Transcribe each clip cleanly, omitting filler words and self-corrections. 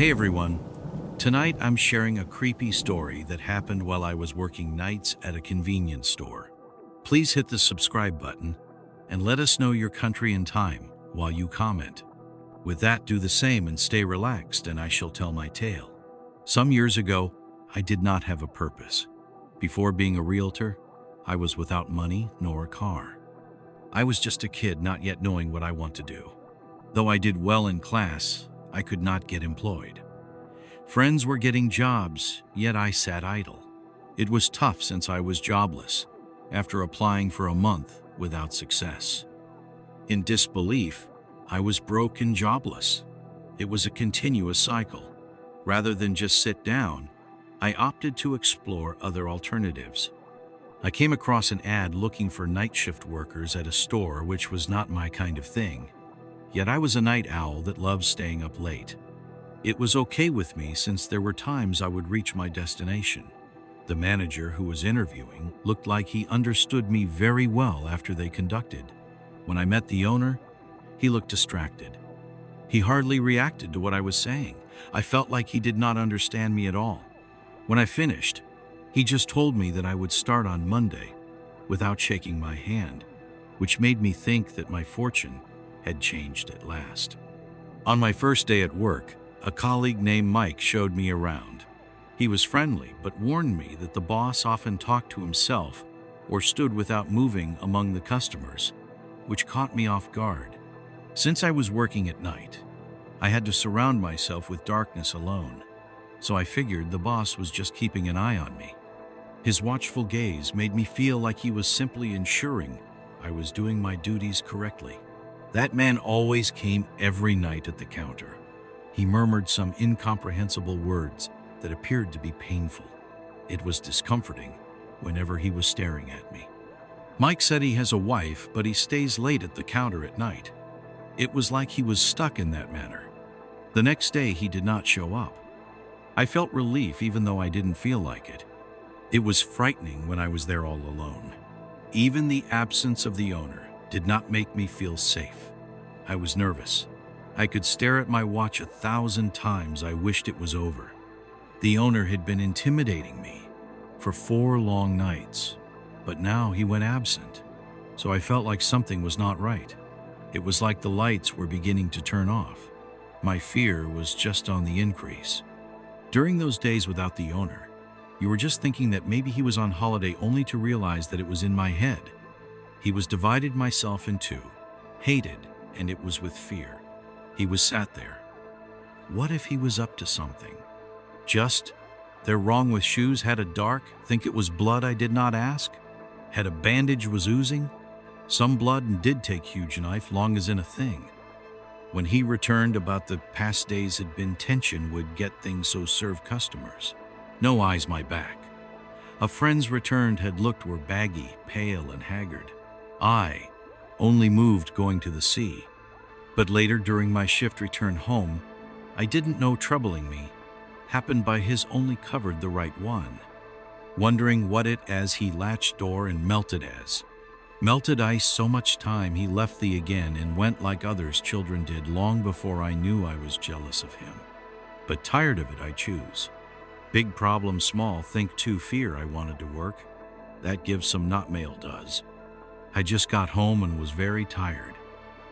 Hey everyone, tonight I'm sharing a creepy story that happened while I was working nights at a convenience store. Please hit the subscribe button and let us know your country and time while you comment. With that, do the same and stay relaxed and I shall tell my tale. Some years ago, I did not have a purpose. Before being a realtor, I was without money nor a car. I was just a kid not yet knowing what I want to do. Though I did well in class, I could not get employed. Friends were getting jobs, yet I sat idle. It was tough since I was jobless, after applying for a month without success. In disbelief, I was broke and jobless. It was a continuous cycle. Rather than just sit down, I opted to explore other alternatives. I came across an ad looking for night shift workers at a store, which was not my kind of thing. Yet I was a night owl that loved staying up late. It was okay with me since there were times I would reach my destination. The manager who was interviewing looked like he understood me very well after they conducted. When I met the owner, he looked distracted. He hardly reacted to what I was saying. I felt like he did not understand me at all. When I finished, he just told me that I would start on Monday without shaking my hand, which made me think that my fortune had changed at last. On my first day at work, a colleague named Mike showed me around. He was friendly, but warned me that the boss often talked to himself or stood without moving among the customers, which caught me off guard. Since I was working at night, I had to surround myself with darkness alone, so I figured the boss was just keeping an eye on me. His watchful gaze made me feel like he was simply ensuring I was doing my duties correctly. That man always came every night at the counter. He murmured some incomprehensible words that appeared to be painful. It was discomforting whenever he was staring at me. Mike said he has a wife, but he stays late at the counter at night. It was like he was stuck in that manner. The next day, he did not show up. I felt relief even though I didn't feel like it. It was frightening when I was there all alone. Even the absence of the owner did not make me feel safe. I was nervous. I could stare at my watch 1,000 times. I wished it was over. The owner had been intimidating me for 4 long nights, but now he went absent, so I felt like something was not right. It was like the lights were beginning to turn off. My fear was just on the increase. During those days without the owner, you were just thinking that maybe he was on holiday, only to realize that it was in my head. He was divided myself in two, hated, and it was with fear. He was sat there. What if he was up to something? Just, they're wrong with shoes, had a dark, think it was blood I did not ask? Had a bandage was oozing? Some blood and did take huge knife, long as in a thing. When he returned about the past days had been tension would get things so serve customers. No eyes my back. A friend's returned had looked were baggy, pale and haggard. I only moved going to the sea. But later during my shift return home, I didn't know troubling me happened by his only covered the right one. Wondering what it as he latched door and melted as. Melted ice so much time he left thee again and went like others children did long before I knew I was jealous of him. But tired of it I choose. Big problem small think too fear I wanted to work. That gives some not male does. I just got home and was very tired.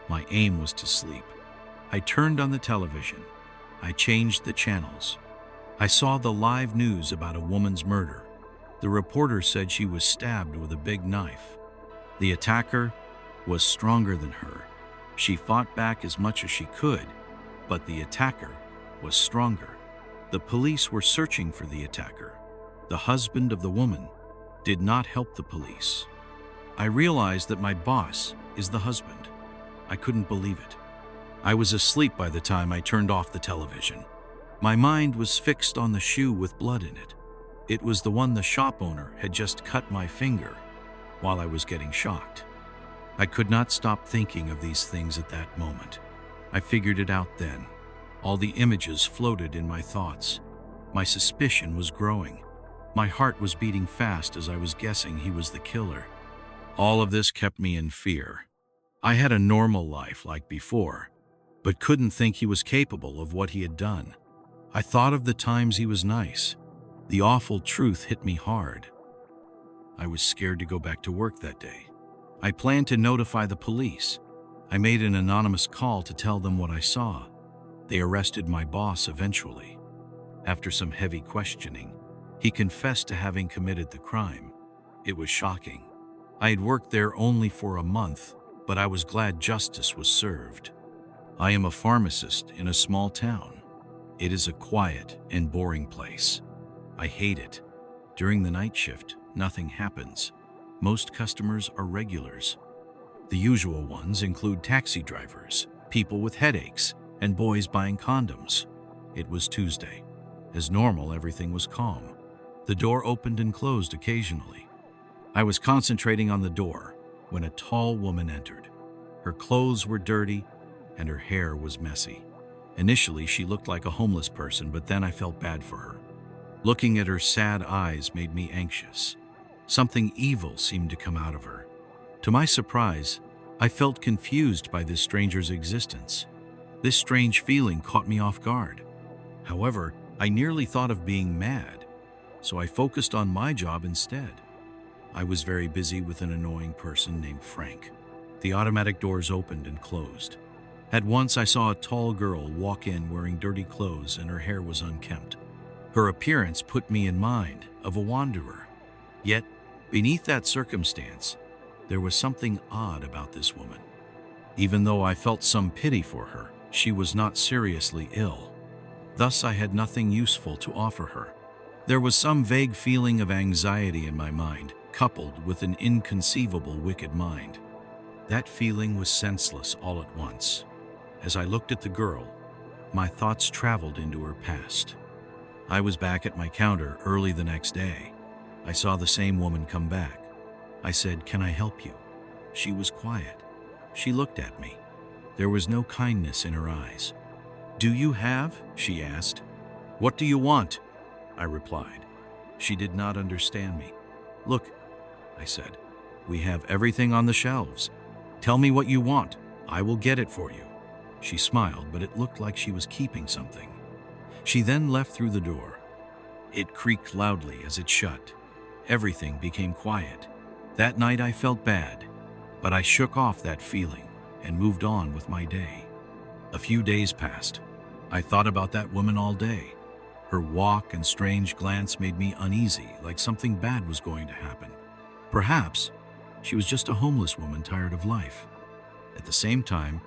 My aim was to sleep. I turned on the television. I changed the channels. I saw the live news about a woman's murder. The reporter said she was stabbed with a big knife. The attacker was stronger than her. She fought back as much as she could, but the attacker was stronger. The police were searching for the attacker. The husband of the woman did not help the police. I realized that my boss is the husband. I couldn't believe it. I was asleep by the time I turned off the television. My mind was fixed on the shoe with blood in it. It was the one the shop owner had just cut my finger while I was getting shocked. I could not stop thinking of these things at that moment. I figured it out then. All the images floated in my thoughts. My suspicion was growing. My heart was beating fast as I was guessing he was the killer. All of this kept me in fear. I had a normal life like before, but couldn't think he was capable of what he had done. I thought of the times he was nice. The awful truth hit me hard. I was scared to go back to work that day. I planned to notify the police. I made an anonymous call to tell them what I saw. They arrested my boss eventually. After some heavy questioning, he confessed to having committed the crime. It was shocking. I had worked there only for a month, but I was glad justice was served. I am a pharmacist in a small town. It is a quiet and boring place. I hate it. During the night shift, nothing happens. Most customers are regulars. The usual ones include taxi drivers, people with headaches, and boys buying condoms. It was Tuesday. As normal, everything was calm. The door opened and closed occasionally. I was concentrating on the door when a tall woman entered. Her clothes were dirty and her hair was messy. Initially, she looked like a homeless person, but then I felt bad for her. Looking at her sad eyes made me anxious. Something evil seemed to come out of her. To my surprise, I felt confused by this stranger's existence. This strange feeling caught me off guard. However, I nearly thought of being mad, so I focused on my job instead. I was very busy with an annoying person named Frank. The automatic doors opened and closed. At once, I saw a tall girl walk in wearing dirty clothes and her hair was unkempt. Her appearance put me in mind of a wanderer. Yet, beneath that circumstance, there was something odd about this woman. Even though I felt some pity for her, she was not seriously ill. Thus, I had nothing useful to offer her. There was some vague feeling of anxiety in my mind, coupled with an inconceivable wicked mind. That feeling was senseless all at once. As I looked at the girl, my thoughts traveled into her past. I was back at my counter early the next day. I saw the same woman come back. I said, "Can I help you?" She was quiet. She looked at me. There was no kindness in her eyes. "Do you have?" she asked. "What do you want?" I replied. She did not understand me. "Look," I said, "we have everything on the shelves. Tell me what you want. I will get it for you." She smiled, but it looked like she was keeping something. She then left through the door. It creaked loudly as it shut. Everything became quiet. That night I felt bad, but I shook off that feeling and moved on with my day. A few days passed. I thought about that woman all day. Her walk and strange glance made me uneasy, like something bad was going to happen. Perhaps she was just a homeless woman tired of life. At the same time,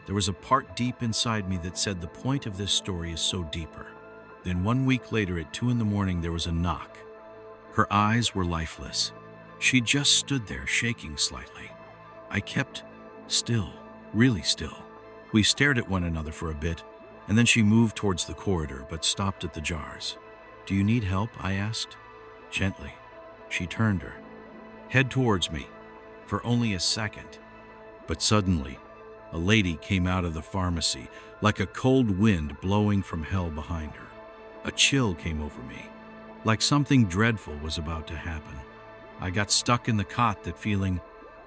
there was a part deep inside me that said the point of this story is so deeper. Then 1 week later at 2 a.m, there was a knock. Her eyes were lifeless. She just stood there shaking slightly. I kept still, really still. We stared at one another for a bit, and then she moved towards the corridor but stopped at the jars. "Do you need help?" I asked. Gently, she turned her head towards me for only a second. But suddenly, a lady came out of the pharmacy, like a cold wind blowing from hell behind her. A chill came over me, like something dreadful was about to happen. I got stuck in the cot, that feeling,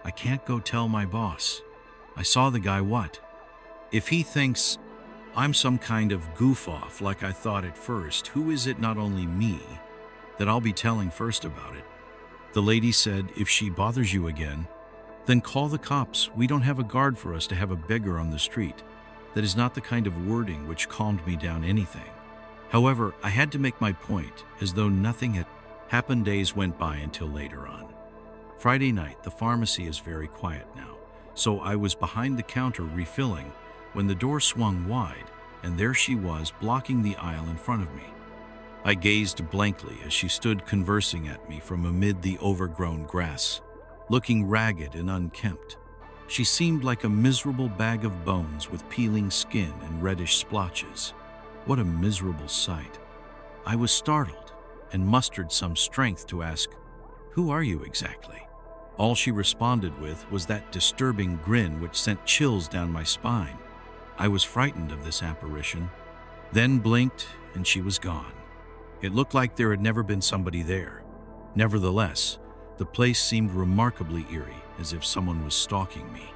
I can't go tell my boss. I saw the guy, what? If he thinks I'm some kind of goof-off like I thought at first, who is it, not only me, that I'll be telling first about it? The lady said, "If she bothers you again, then call the cops. We don't have a guard for us to have a beggar on the street." That is not the kind of wording which calmed me down anything. However, I had to make my point, as though nothing had happened. Days went by until later on. Friday night, the pharmacy is very quiet now, so I was behind the counter refilling when the door swung wide, and there she was, blocking the aisle in front of me. I gazed blankly as she stood conversing at me from amid the overgrown grass, looking ragged and unkempt. She seemed like a miserable bag of bones with peeling skin and reddish splotches. What a miserable sight. I was startled and mustered some strength to ask, "Who are you exactly?" All she responded with was that disturbing grin which sent chills down my spine. I was frightened of this apparition, then blinked and she was gone. It looked like there had never been somebody there. Nevertheless, the place seemed remarkably eerie, as if someone was stalking me.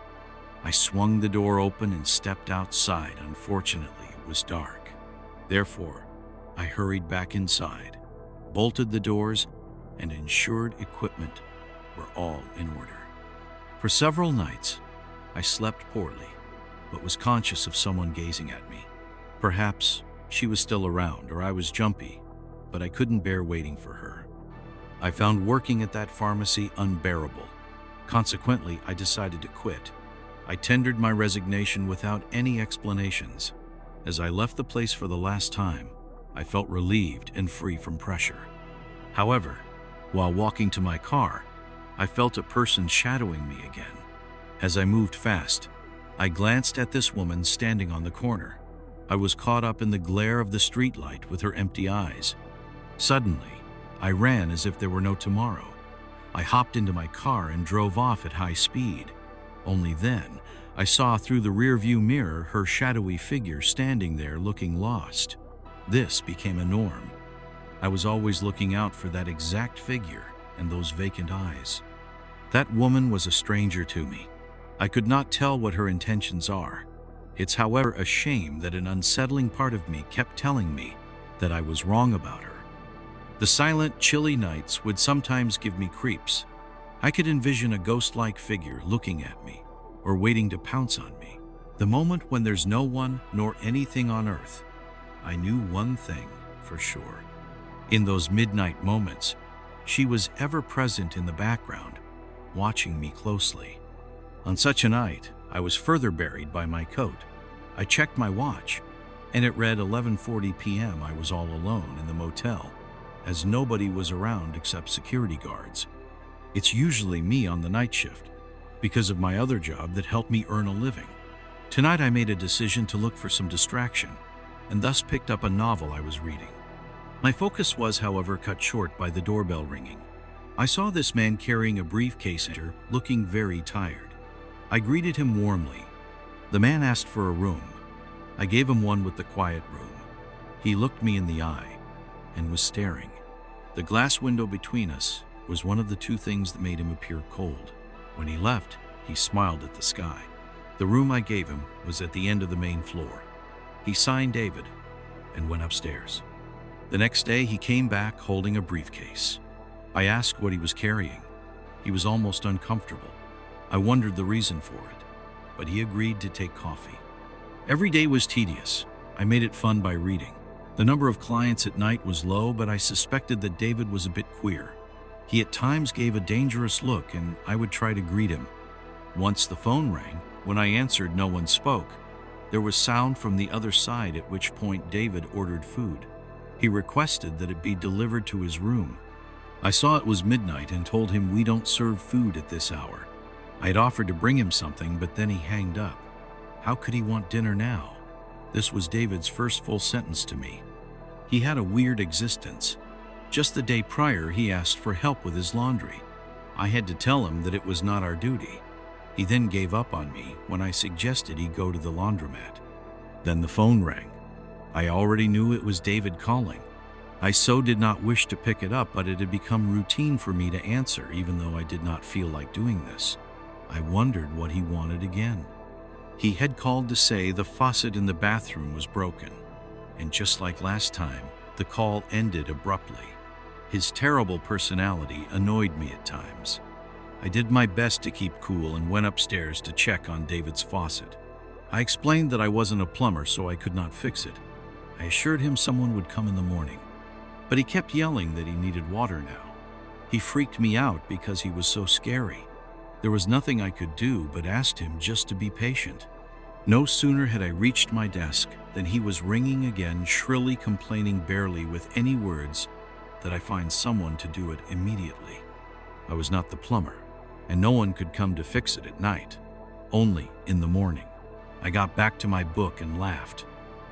I swung the door open and stepped outside. Unfortunately, it was dark. Therefore, I hurried back inside, bolted the doors, and ensured equipment were all in order. For several nights, I slept poorly, but was conscious of someone gazing at me. Perhaps she was still around, or I was jumpy, but I couldn't bear waiting for her. I found working at that pharmacy unbearable. Consequently, I decided to quit. I tendered my resignation without any explanations. As I left the place for the last time, I felt relieved and free from pressure. However, while walking to my car, I felt a person shadowing me again. As I moved fast, I glanced at this woman standing on the corner. I was caught up in the glare of the streetlight with her empty eyes. Suddenly, I ran as if there were no tomorrow. I hopped into my car and drove off at high speed. Only then, I saw through the rearview mirror her shadowy figure standing there looking lost. This became a norm. I was always looking out for that exact figure and those vacant eyes. That woman was a stranger to me. I could not tell what her intentions are. It's, however, a shame that an unsettling part of me kept telling me that I was wrong about her. The silent, chilly nights would sometimes give me creeps. I could envision a ghost-like figure looking at me or waiting to pounce on me. The moment when there's no one nor anything on earth, I knew one thing for sure. In those midnight moments, she was ever present in the background, watching me closely. On such a night, I was further buried by my coat. I checked my watch, and it read 11:40 p.m. I was all alone in the motel, as nobody was around except security guards. It's usually me on the night shift, because of my other job that helped me earn a living. Tonight I made a decision to look for some distraction, and thus picked up a novel I was reading. My focus was, however, cut short by the doorbell ringing. I saw this man carrying a briefcase enter, looking very tired. I greeted him warmly. The man asked for a room. I gave him one with the quiet room. He looked me in the eye and was staring. The glass window between us was one of the two things that made him appear cold. When he left, he smiled at the sky. The room I gave him was at the end of the main floor. He signed David and went upstairs. The next day, he came back holding a briefcase. I asked what he was carrying. He was almost uncomfortable. I wondered the reason for it, but he agreed to take coffee. Every day was tedious. I made it fun by reading. The number of clients at night was low, but I suspected that David was a bit queer. He at times gave a dangerous look, and I would try to greet him. Once the phone rang. When I answered, no one spoke. There was sound from the other side, at which point David ordered food. He requested that it be delivered to his room. I saw it was midnight and told him we don't serve food at this hour. I had offered to bring him something, but then he hanged up. How could he want dinner now? This was David's first full sentence to me. He had a weird existence. Just the day prior, he asked for help with his laundry. I had to tell him that it was not our duty. He then gave up on me when I suggested he go to the laundromat. Then the phone rang. I already knew it was David calling. I so did not wish to pick it up, but it had become routine for me to answer, even though I did not feel like doing this. I wondered what he wanted again. He had called to say the faucet in the bathroom was broken, and just like last time, the call ended abruptly. His terrible personality annoyed me at times. I did my best to keep cool and went upstairs to check on David's faucet. I explained that I wasn't a plumber, so I could not fix it. I assured him someone would come in the morning, but he kept yelling that he needed water now. He freaked me out because he was so scary. There was nothing I could do but asked him just to be patient. No sooner had I reached my desk than he was ringing again, shrilly complaining, barely with any words, that I find someone to do it immediately. I was not the plumber, and no one could come to fix it at night, only in the morning. I got back to my book and laughed.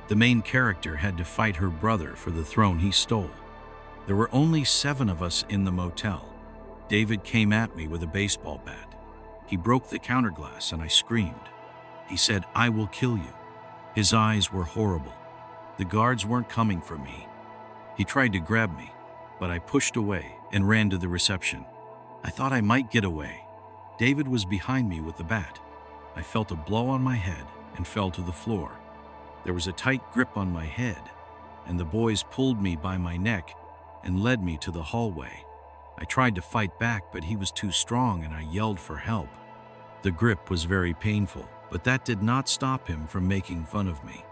The main character had to fight her brother for the throne he stole. There were only 7 of us in the motel. David came at me with a baseball bat. He broke the counter glass and I screamed. He said, "I will kill you." His eyes were horrible. The guards weren't coming for me. He tried to grab me, but I pushed away and ran to the reception. I thought I might get away. David was behind me with the bat. I felt a blow on my head and fell to the floor. There was a tight grip on my head. and the boys pulled me by my neck and led me to the hallway. I tried to fight back, but he was too strong and I yelled for help. The grip was very painful, but that did not stop him from making fun of me.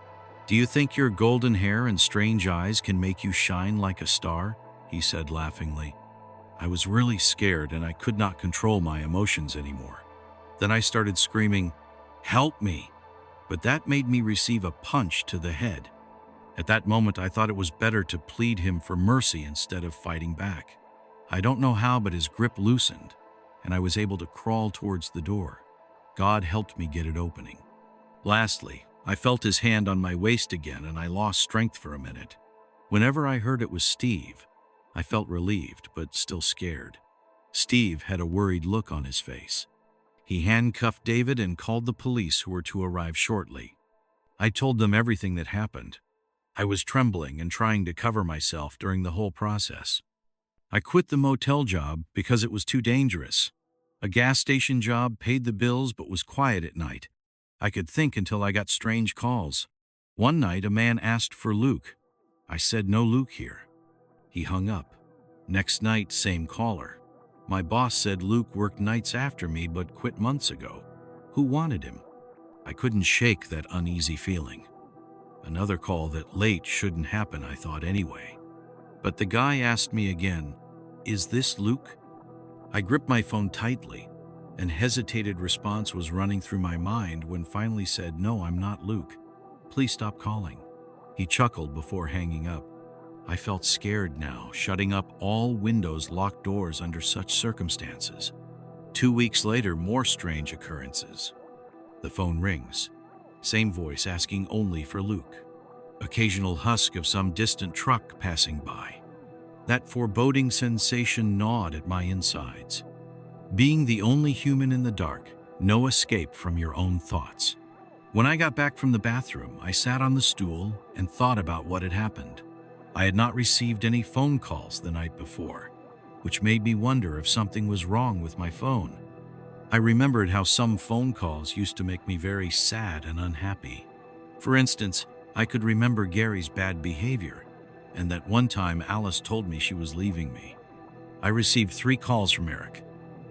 "Do you think your golden hair and strange eyes can make you shine like a star?" he said laughingly. I was really scared and I could not control my emotions anymore. Then I started screaming, "Help me!" But that made me receive a punch to the head. At that moment, I thought it was better to plead him for mercy instead of fighting back. I don't know how, but his grip loosened, and I was able to crawl towards the door. God helped me get it opening. Lastly, I felt his hand on my waist again, and I lost strength for a minute. Whenever I heard it was Steve, I felt relieved, but still scared. Steve had a worried look on his face. He handcuffed David and called the police, who were to arrive shortly. I told them everything that happened. I was trembling and trying to cover myself during the whole process. I quit the motel job because it was too dangerous. A gas station job paid the bills but was quiet at night. I could think until I got strange calls. One night, a man asked for Luke. I said, "No Luke here." He hung up. Next night, same caller. My boss said Luke worked nights after me but quit months ago. Who wanted him? I couldn't shake that uneasy feeling. Another call that late shouldn't happen, I thought anyway. But the guy asked me again, "Is this Luke?" I gripped my phone tightly. An hesitated response was running through my mind when finally said, "No, I'm not Luke. Please stop calling." He chuckled before hanging up. I felt scared now, shutting up all windows, locked doors under such circumstances. 2 weeks later, more strange occurrences. The phone rings. Same voice asking only for Luke. Occasional husk of some distant truck passing by. That foreboding sensation gnawed at my insides. Being the only human in the dark, no escape from your own thoughts. When I got back from the bathroom, I sat on the stool and thought about what had happened. I had not received any phone calls the night before, which made me wonder if something was wrong with my phone. I remembered how some phone calls used to make me very sad and unhappy. For instance, I could remember Gary's bad behavior, and that one time Alice told me she was leaving me. I received 3 calls from Eric,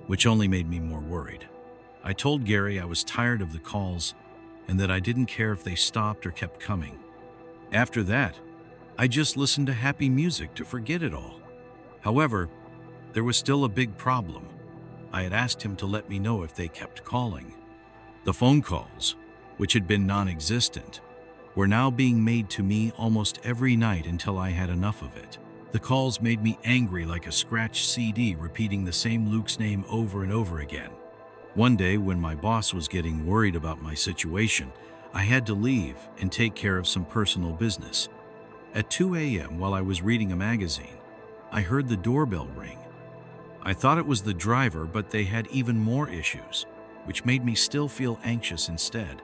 which only made me more worried. I told Gary I was tired of the calls and that I didn't care if they stopped or kept coming. After that, I just listened to happy music to forget it all. However, there was still a big problem. I had asked him to let me know if they kept calling. The phone calls, which had been non-existent, were now being made to me almost every night until I had enough of it. The calls made me angry, like a scratched CD repeating the same Luke's name over and over again. One day, when my boss was getting worried about my situation, I had to leave and take care of some personal business. At 2 a.m., while I was reading a magazine, I heard the doorbell ring. I thought it was the driver, but they had even more issues, which made me still feel anxious instead.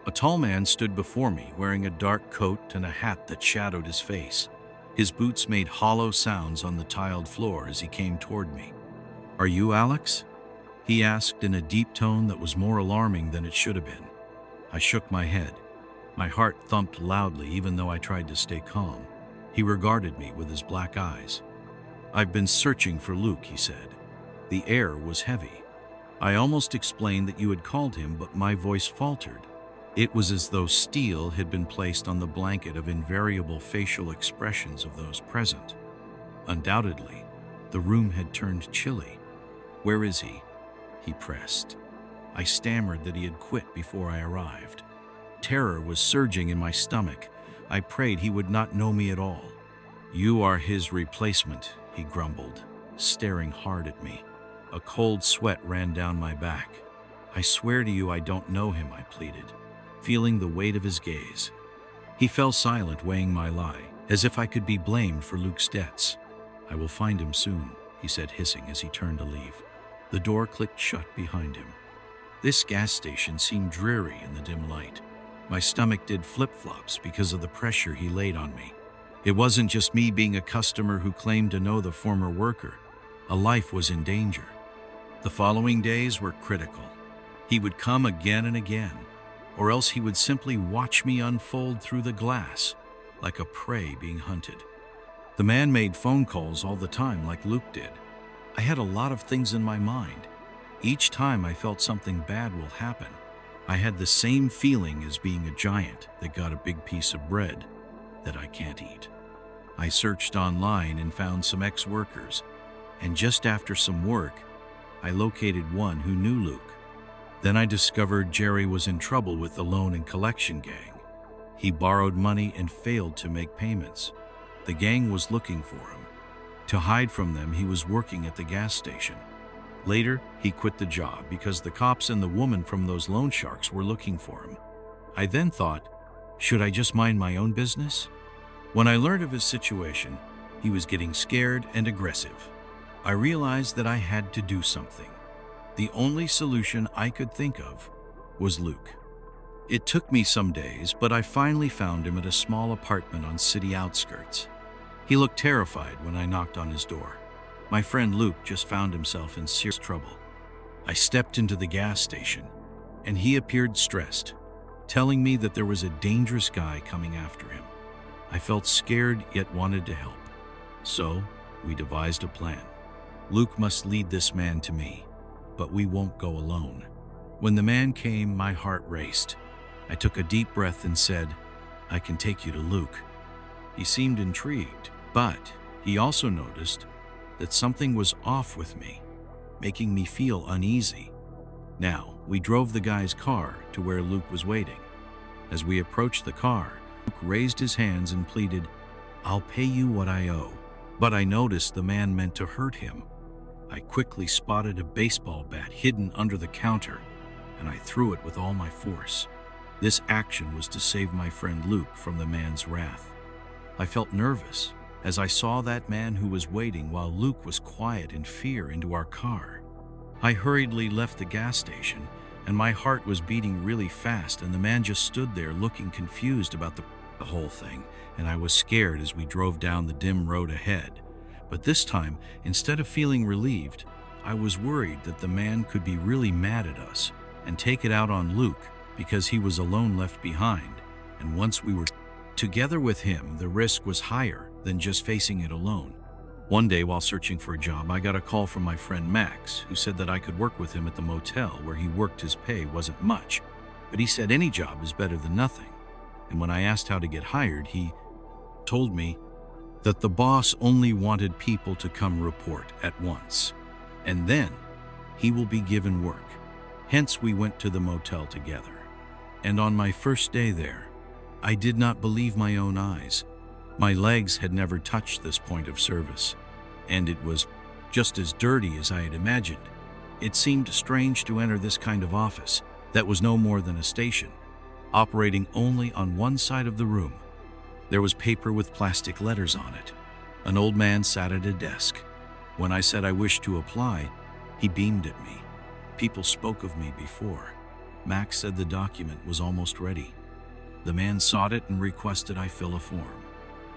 A tall man stood before me, wearing a dark coat and a hat that shadowed his face. His boots made hollow sounds on the tiled floor as he came toward me. "Are you Alex?" he asked in a deep tone that was more alarming than it should have been. I shook my head. My heart thumped loudly even though I tried to stay calm. He regarded me with his black eyes. "I've been searching for Luke," he said. The air was heavy. I almost explained that you had called him, but my voice faltered. It was as though steel had been placed on the blanket of invariable facial expressions of those present. Undoubtedly, the room had turned chilly. "Where is he?" he pressed. I stammered that he had quit before I arrived. Terror was surging in my stomach. I prayed he would not know me at all. "You are his replacement," he grumbled, staring hard at me. A cold sweat ran down my back. "I swear to you I don't know him," I pleaded, feeling the weight of his gaze. He fell silent, weighing my lie, as if I could be blamed for Luke's debts. "I will find him soon," he said, hissing as he turned to leave. The door clicked shut behind him. This gas station seemed dreary in the dim light. My stomach did flip-flops because of the pressure he laid on me. It wasn't just me being a customer who claimed to know the former worker. A life was in danger. The following days were critical. He would come again and again, or else he would simply watch me unfold through the glass. like a prey being hunted. The man made phone calls all the time like Luke did. I had a lot of things in my mind. Each time I felt something bad will happen, I had the same feeling as being a giant that got a big piece of bread that I can't eat. I searched online and found some ex-workers, and just after some work, I located one who knew Luke. Then I discovered Jerry was in trouble with the loan and collection gang. He borrowed money and failed to make payments. The gang was looking for him. To hide from them, he was working at the gas station. Later, he quit the job because the cops and the woman from those loan sharks were looking for him. I then thought, should I just mind my own business? When I learned of his situation, he was getting scared and aggressive. I realized that I had to do something. The only solution I could think of was Luke. It took me some days, but I finally found him at a small apartment on city outskirts. He looked terrified when I knocked on his door. My friend Luke just found himself in serious trouble. I stepped into the gas station, and he appeared stressed, telling me that there was a dangerous guy coming after him. I felt scared yet wanted to help. So, we devised a plan. Luke must lead this man to me, but we won't go alone. When the man came, my heart raced. I took a deep breath and said, I can take you to Luke. He seemed intrigued, but he also noticed that something was off with me, making me feel uneasy. Now, we drove the guy's car to where Luke was waiting. As we approached the car, Luke raised his hands and pleaded, I'll pay you what I owe. But I noticed the man meant to hurt him. I quickly spotted a baseball bat hidden under the counter, and I threw it with all my force. This action was to save my friend Luke from the man's wrath. I felt nervous as I saw that man who was waiting while Luke was quiet in fear into our car. I hurriedly left the gas station, and my heart was beating really fast, and the man just stood there looking confused about the whole thing, and I was scared as we drove down the dim road ahead. But this time, instead of feeling relieved, I was worried that the man could be really mad at us and take it out on Luke because he was alone left behind, and once we were together with him, the risk was higher than just facing it alone. One day while searching for a job, I got a call from my friend Max, who said that I could work with him at the motel where he worked. His pay wasn't much, but he said any job is better than nothing. And when I asked how to get hired, he told me that the boss only wanted people to come report at once, and then he will be given work. Hence, we went to the motel together. And on my first day there, I did not believe my own eyes. My legs had never touched this point of service, and it was just as dirty as I had imagined. It seemed strange to enter this kind of office that was no more than a station, operating only on one side of the room. There was paper with plastic letters on it. An old man sat at a desk. When I said I wished to apply, he beamed at me. People spoke of me before. Max said the document was almost ready. The man sought it and requested I fill a form.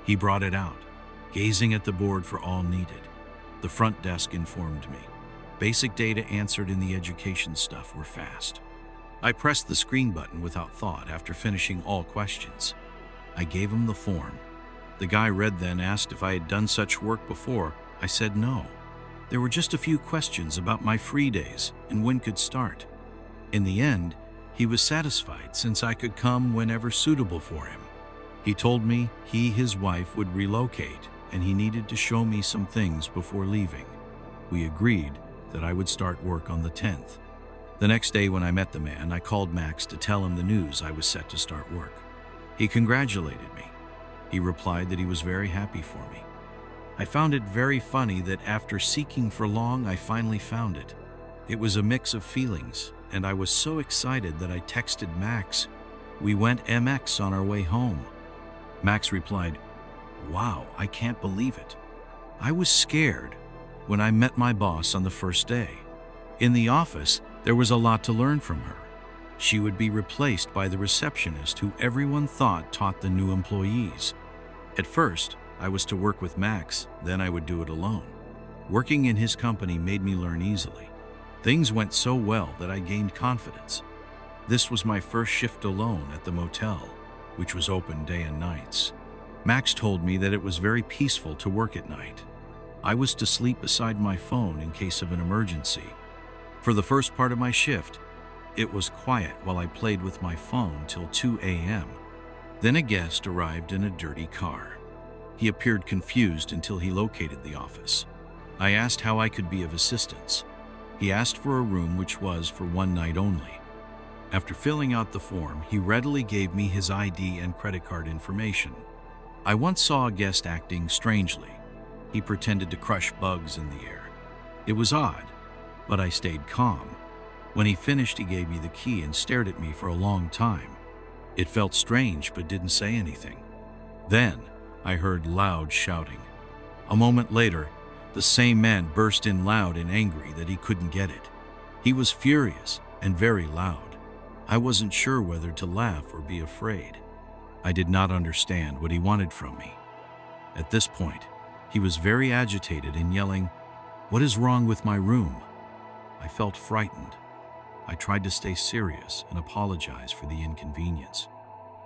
He brought it out, gazing at the board for all needed. The front desk informed me. Basic data answered in the education stuff were fast. I pressed the screen button without thought after finishing all questions. I gave him the form. The guy read then asked if I had done such work before. I said no. There were just a few questions about my free days and when could start. In the end, he was satisfied since I could come whenever suitable for him. He told me his wife would relocate and he needed to show me some things before leaving. We agreed that I would start work on the 10th. The next day when I met the man, I called Max to tell him the news I was set to start work. He congratulated me. He replied that he was very happy for me. I found it very funny that after seeking for long, I finally found it. It was a mix of feelings, and I was so excited that I texted Max. We went MX on our way home. Max replied, "Wow, I can't believe it." I was scared when I met my boss on the first day. In the office, there was a lot to learn from her. She would be replaced by the receptionist who everyone thought taught the new employees. At first, I was to work with Max, then I would do it alone. Working in his company made me learn easily. Things went so well that I gained confidence. This was my first shift alone at the motel, which was open day and nights. Max told me that it was very peaceful to work at night. I was to sleep beside my phone in case of an emergency. For the first part of my shift, it was quiet while I played with my phone till 2 a.m. Then a guest arrived in a dirty car. He appeared confused until he located the office. I asked how I could be of assistance. He asked for a room which was for one night only. After filling out the form, he readily gave me his ID and credit card information. I once saw a guest acting strangely. He pretended to crush bugs in the air. It was odd, but I stayed calm. When he finished, he gave me the key and stared at me for a long time. It felt strange, but didn't say anything. Then, I heard loud shouting. A moment later, the same man burst in loud and angry that he couldn't get it. He was furious and very loud. I wasn't sure whether to laugh or be afraid. I did not understand what he wanted from me. At this point, he was very agitated and yelling, "What is wrong with my room?" I felt frightened. I tried to stay serious and apologize for the inconvenience.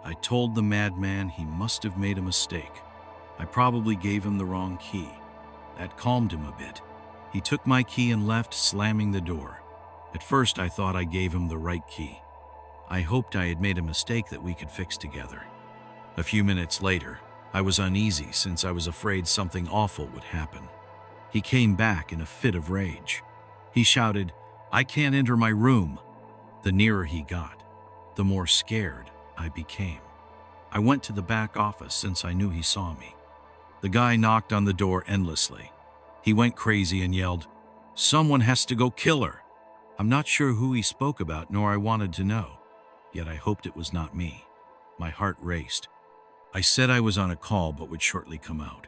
I told the madman he must have made a mistake. I probably gave him the wrong key. That calmed him a bit. He took my key and left, slamming the door. At first, I thought I gave him the right key. I hoped I had made a mistake that we could fix together. A few minutes later, I was uneasy since I was afraid something awful would happen. He came back in a fit of rage. He shouted, "I can't enter my room." The nearer he got, the more scared I became. I went to the back office since I knew he saw me. The guy knocked on the door endlessly. He went crazy and yelled, "Someone has to go kill her." I'm not sure who he spoke about, nor I wanted to know. Yet I hoped it was not me. My heart raced. I said I was on a call but would shortly come out.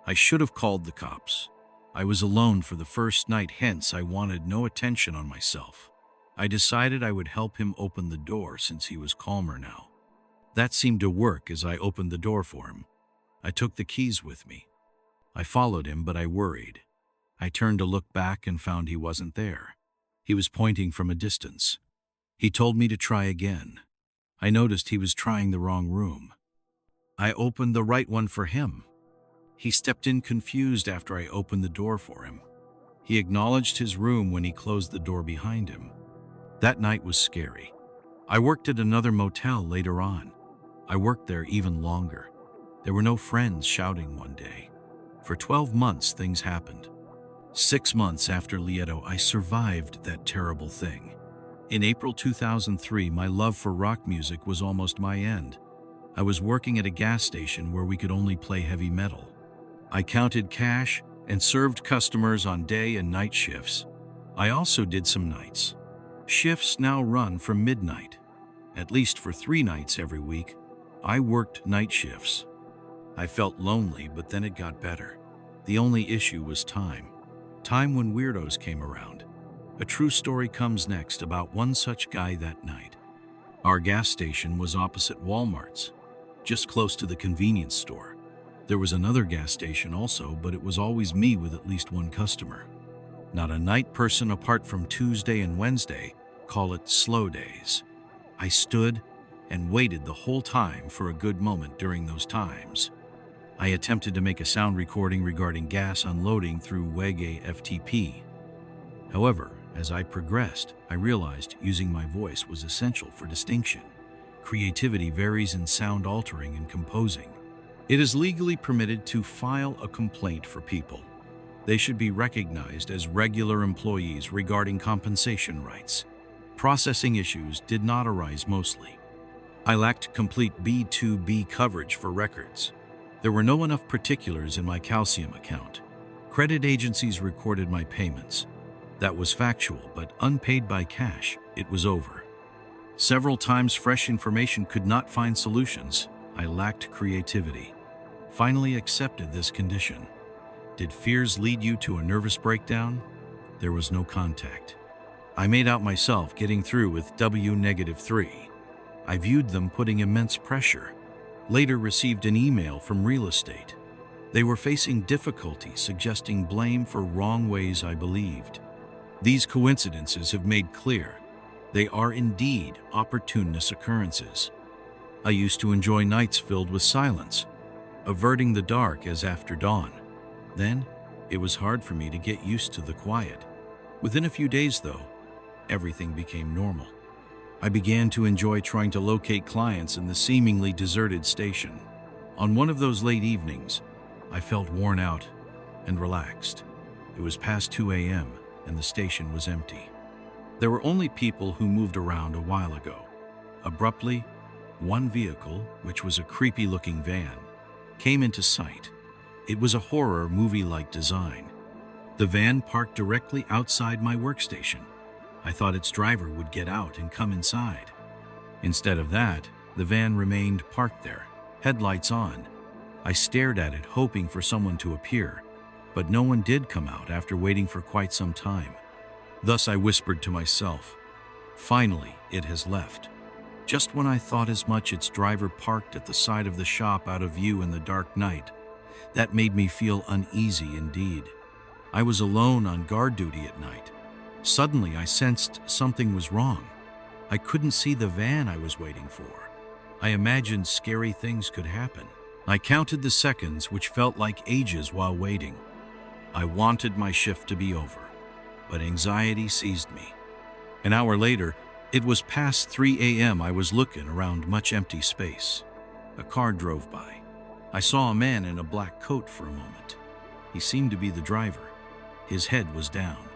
I should have called the cops. I was alone for the first night, hence I wanted no attention on myself. I decided I would help him open the door since he was calmer now. That seemed to work as I opened the door for him. I took the keys with me. I followed him, but I worried. I turned to look back and found he wasn't there. He was pointing from a distance. He told me to try again. I noticed he was trying the wrong room. I opened the right one for him. He stepped in confused after I opened the door for him. He acknowledged his room when he closed the door behind him. That night was scary. I worked at another motel later on. I worked there even longer. There were no friends shouting one day. For 12 months, things happened. 6 months after Lieto, I survived that terrible thing. In April 2003, my love for rock music was almost my end. I was working at a gas station where we could only play heavy metal. I counted cash and served customers on day and night shifts. I also did some nights. Shifts now run from midnight. At least for 3 nights every week, I worked night shifts. I felt lonely, but then it got better. The only issue was time. Time when weirdos came around. A true story comes next about one such guy that night. Our gas station was opposite Walmart's, just close to the convenience store. There was another gas station also, but it was always me with at least one customer. Not a night person apart from Tuesday and Wednesday, call it slow days. I stood and waited the whole time for a good moment during those times. I attempted to make a sound recording regarding gas unloading through WEG FTP. However, as I progressed, I realized using my voice was essential for distinction. Creativity varies in sound altering and composing. It is legally permitted to file a complaint for people. They should be recognized as regular employees regarding compensation rights. Processing issues did not arise mostly. I lacked complete B2B coverage for records. There were no enough particulars in my calcium account. Credit agencies recorded my payments. That was factual, but unpaid by cash, it was over. Several times fresh information could not find solutions. I lacked creativity. Finally accepted this condition. Did fears lead you to a nervous breakdown? There was no contact. I made out myself getting through with W-3. I viewed them putting immense pressure. Later received an email from real estate. They were facing difficulty, suggesting blame for wrong ways I believed. These coincidences have made clear they are indeed opportunist occurrences. I used to enjoy nights filled with silence. averting the dark as after dawn. Then, it was hard for me to get used to the quiet. Within a few days, though, everything became normal. I began to enjoy trying to locate clients in the seemingly deserted station. On one of those late evenings, I felt worn out and relaxed. It was past 2 a.m. and the station was empty. There were only people who moved around a while ago. Abruptly, one vehicle, which was a creepy-looking van, came into sight. It was a horror movie-like design. The van parked directly outside my workstation. I thought its driver would get out and come inside. Instead of that, the van remained parked there, headlights on. I stared at it, hoping for someone to appear, but no one did come out after waiting for quite some time. Thus I whispered to myself, "Finally, it has left." Just when I thought as much, its driver parked at the side of the shop out of view in the dark night. That made me feel uneasy indeed. I was alone on guard duty at night. Suddenly, I sensed something was wrong. I couldn't see the van I was waiting for. I imagined scary things could happen. I counted the seconds, which felt like ages while waiting. I wanted my shift to be over, but anxiety seized me. An hour later, it was past 3 a.m. I was looking around much empty space. A car drove by. I saw a man in a black coat for a moment. He seemed to be the driver. His head was down.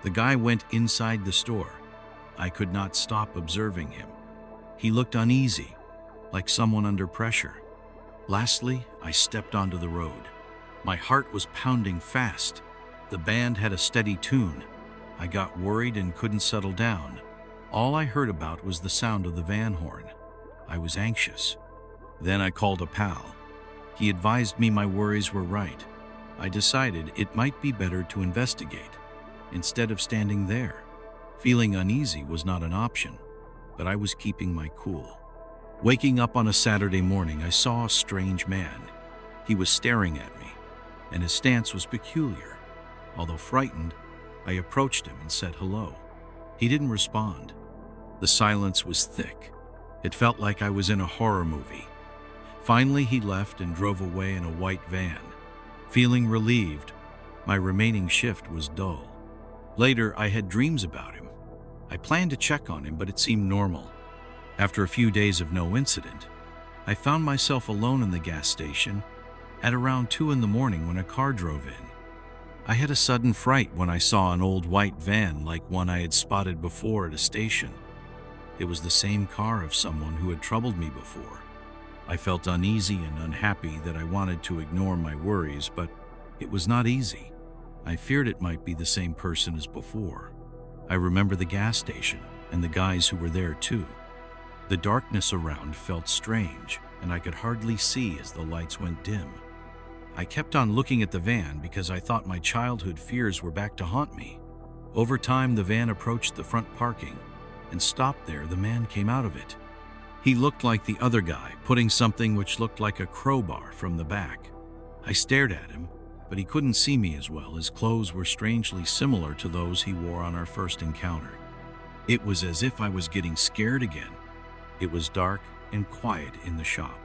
The guy went inside the store. I could not stop observing him. He looked uneasy, like someone under pressure. Lastly, I stepped onto the road. My heart was pounding fast. The band had a steady tune. I got worried and couldn't settle down. All I heard about was the sound of the van horn. I was anxious. Then I called a pal. He advised me my worries were right. I decided it might be better to investigate instead of standing there. Feeling uneasy was not an option, but I was keeping my cool. Waking up on a Saturday morning, I saw a strange man. He was staring at me, and his stance was peculiar. Although frightened, I approached him and said hello. He didn't respond. The silence was thick. It felt like I was in a horror movie. Finally, he left and drove away in a white van. Feeling relieved, my remaining shift was dull. Later, I had dreams about him. I planned to check on him, but it seemed normal. After a few days of no incident, I found myself alone in the gas station at around 2 in the morning when a car drove in. I had a sudden fright when I saw an old white van like one I had spotted before at a station. It was the same car of someone who had troubled me before. I felt uneasy and unhappy that I wanted to ignore my worries, but it was not easy. I feared it might be the same person as before. I remember the gas station and the guys who were there too. The darkness around felt strange, and I could hardly see as the lights went dim. I kept on looking at the van because I thought my childhood fears were back to haunt me. Over time, the van approached the front parking and stopped there. The man came out of it. He looked like the other guy, putting something which looked like a crowbar from the back. I stared at him, but he couldn't see me as well. His clothes were strangely similar to those he wore on our first encounter. It was as if I was getting scared again. It was dark and quiet in the shop.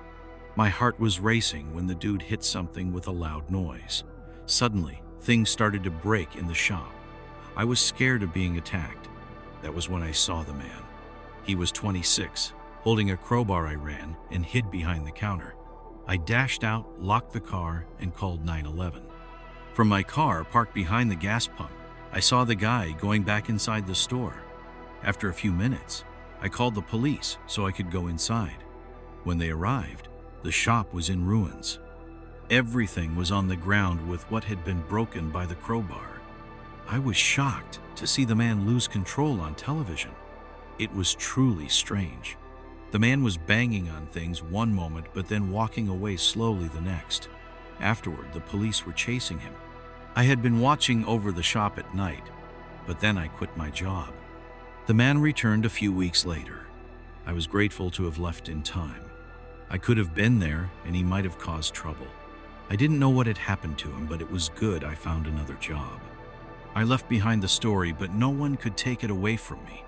My heart was racing when the dude hit something with a loud noise. Suddenly, things started to break in the shop. I was scared of being attacked. That was when I saw the man. He was 26, holding a crowbar. I ran and hid behind the counter. I dashed out, locked the car, and called 911. From my car parked behind the gas pump, I saw the guy going back inside the store. After a few minutes, I called the police so I could go inside. When they arrived, the shop was in ruins. Everything was on the ground with what had been broken by the crowbar. I was shocked to see the man lose control on television. It was truly strange. The man was banging on things one moment, but then walking away slowly the next. Afterward, the police were chasing him. I had been watching over the shop at night, but then I quit my job. The man returned a few weeks later. I was grateful to have left in time. I could have been there, and he might have caused trouble. I didn't know what had happened to him, but it was good I found another job. I left behind the story, but no one could take it away from me.